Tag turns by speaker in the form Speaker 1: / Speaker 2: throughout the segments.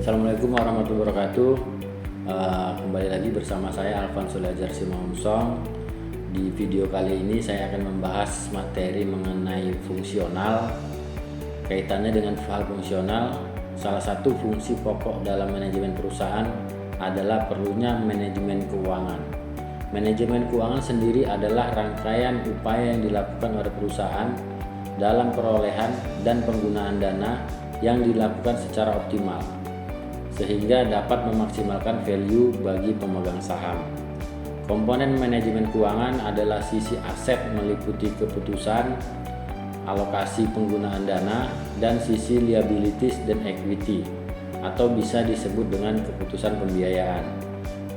Speaker 1: Assalamualaikum warahmatullahi wabarakatuh. Kembali lagi bersama saya Alvan Sulajar Simangunsong. Di video kali ini saya akan membahas materi mengenai fungsional. Kaitannya dengan hal fungsional, salah satu fungsi pokok dalam manajemen perusahaan adalah perlunya manajemen keuangan. Manajemen keuangan sendiri adalah rangkaian upaya yang dilakukan oleh perusahaan dalam perolehan dan penggunaan dana yang dilakukan secara optimal, sehingga dapat memaksimalkan value bagi pemegang saham. Komponen manajemen keuangan adalah sisi aset meliputi keputusan, alokasi penggunaan dana, dan sisi liabilities dan equity, atau bisa disebut dengan keputusan pembiayaan.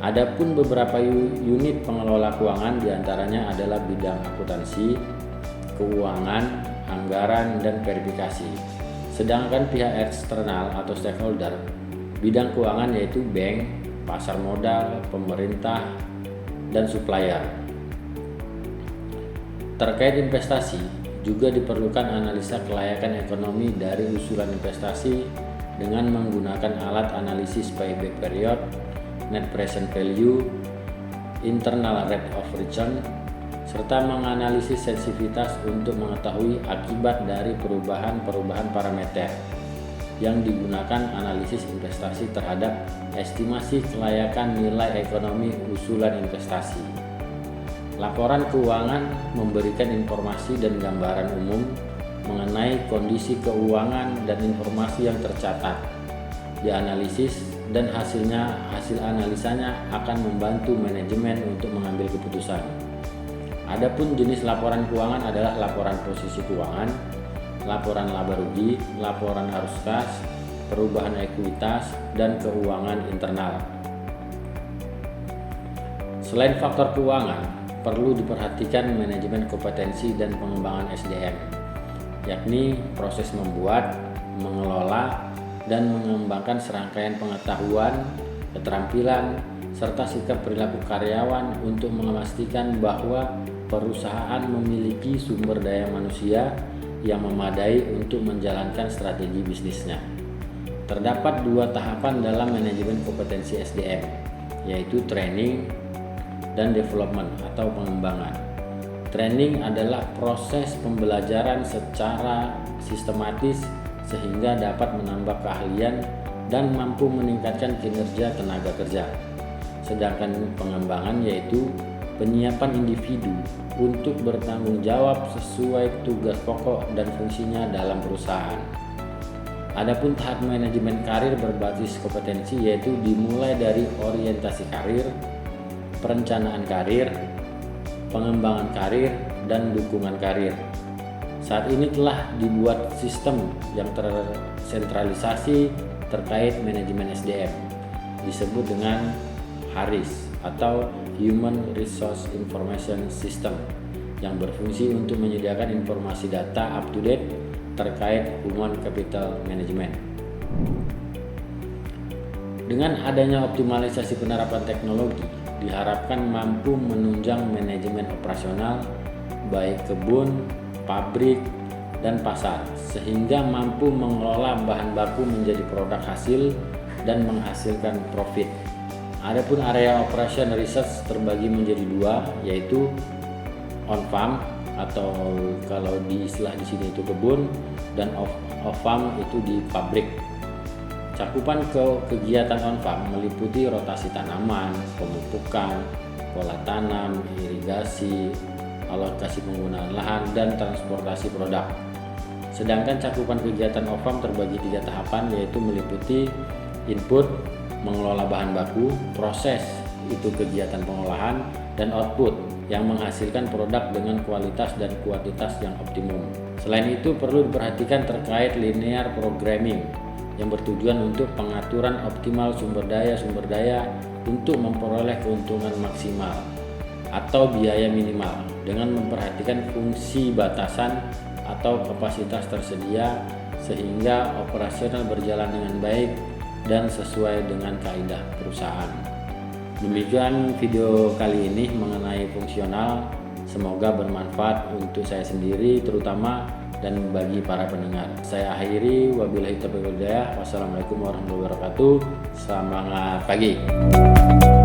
Speaker 1: Adapun beberapa unit pengelola keuangan diantaranya adalah bidang akuntansi, keuangan, anggaran, dan verifikasi. Sedangkan pihak eksternal atau stakeholder bidang keuangan yaitu bank, pasar modal, pemerintah, dan supplier. Terkait investasi, juga diperlukan analisa kelayakan ekonomi dari usulan investasi dengan menggunakan alat analisis payback period, net present value, internal rate of return, serta menganalisis sensitivitas untuk mengetahui akibat dari perubahan-perubahan parameter yang digunakan analisis investasi terhadap estimasi kelayakan nilai ekonomi usulan investasi. Laporan keuangan memberikan informasi dan gambaran umum mengenai kondisi keuangan dan informasi yang tercatat, dianalisis, dan hasil analisanya akan membantu manajemen untuk mengambil keputusan. Adapun jenis laporan keuangan adalah laporan posisi keuangan, laporan laba rugi, laporan arus kas, perubahan ekuitas, dan keuangan internal. Selain faktor keuangan, perlu diperhatikan manajemen kompetensi dan pengembangan SDM, yakni proses membuat, mengelola, dan mengembangkan serangkaian pengetahuan, keterampilan, serta sikap perilaku karyawan untuk memastikan bahwa perusahaan memiliki sumber daya manusia yang memadai untuk menjalankan strategi bisnisnya. Terdapat dua tahapan dalam manajemen kompetensi SDM, yaitu training dan development atau pengembangan. Training adalah proses pembelajaran secara sistematis sehingga dapat menambah keahlian dan mampu meningkatkan kinerja tenaga kerja. Sedangkan pengembangan yaitu penyiapan individu untuk bertanggung jawab sesuai tugas pokok dan fungsinya dalam perusahaan. Adapun tahap manajemen karir berbasis kompetensi yaitu dimulai dari orientasi karir, perencanaan karir, pengembangan karir, dan dukungan karir. Saat ini telah dibuat sistem yang tersentralisasi terkait manajemen SDM, disebut dengan HARIS atau Human Resource Information System, yang berfungsi untuk menyediakan informasi data up to date terkait human capital management. Dengan adanya optimalisasi penerapan teknologi, diharapkan mampu menunjang manajemen operasional baik kebun, pabrik, dan pasar, sehingga mampu mengelola bahan baku menjadi produk hasil dan menghasilkan profit. Adapun area operation research terbagi menjadi dua, yaitu on farm atau kalau di istilah di sini itu kebun, dan off farm itu di pabrik. Cakupan kegiatan on farm meliputi rotasi tanaman, pemupukan, pola tanam, irigasi, alokasi penggunaan lahan, dan transportasi produk. Sedangkan cakupan kegiatan off farm terbagi tiga tahapan, yaitu meliputi input, mengelola bahan baku, proses itu kegiatan pengolahan, dan output yang menghasilkan produk dengan kualitas dan kuantitas yang optimum. Selain itu perlu diperhatikan terkait linear programming yang bertujuan untuk pengaturan optimal sumber daya untuk memperoleh keuntungan maksimal atau biaya minimal dengan memperhatikan fungsi batasan atau kapasitas tersedia sehingga operasional berjalan dengan baik dan sesuai dengan kaidah perusahaan. Demikian video kali ini mengenai fungsional. Semoga bermanfaat untuk saya sendiri, terutama dan bagi para pendengar. Saya akhiri, wabillahi taufiq wal hidayah. Wassalamualaikum warahmatullahi wabarakatuh. Semangat pagi.